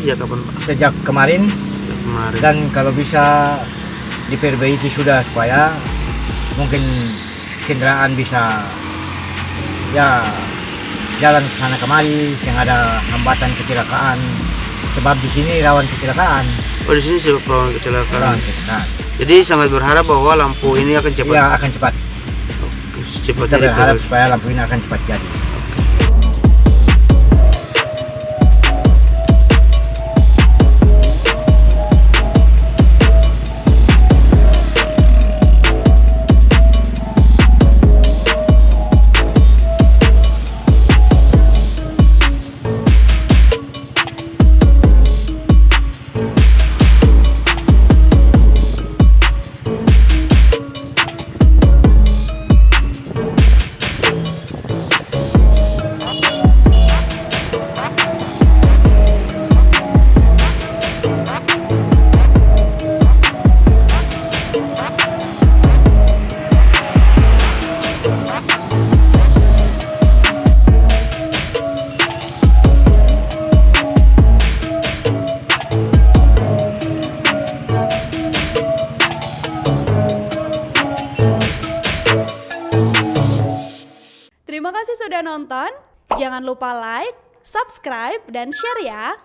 Sejak kapan, Pak? Sejak kemarin. Kemarin. Dan kalau bisa diperbaiki sudah supaya mungkin kendaraan bisa ya jalan ke sana kemari yang ada hambatan kecelakaan, sebab di sini rawan kecelakaan. Oh, di sini sebab rawan kecelakaan. Rawan kecelakaan. Jadi sangat berharap bahwa lampu ini akan cepat. Ya, akan cepat. Cepat Kita berharap diperbaiki. supaya lampu ini akan cepat jadi. Terima kasih sudah nonton. Jangan lupa like, subscribe, dan share ya.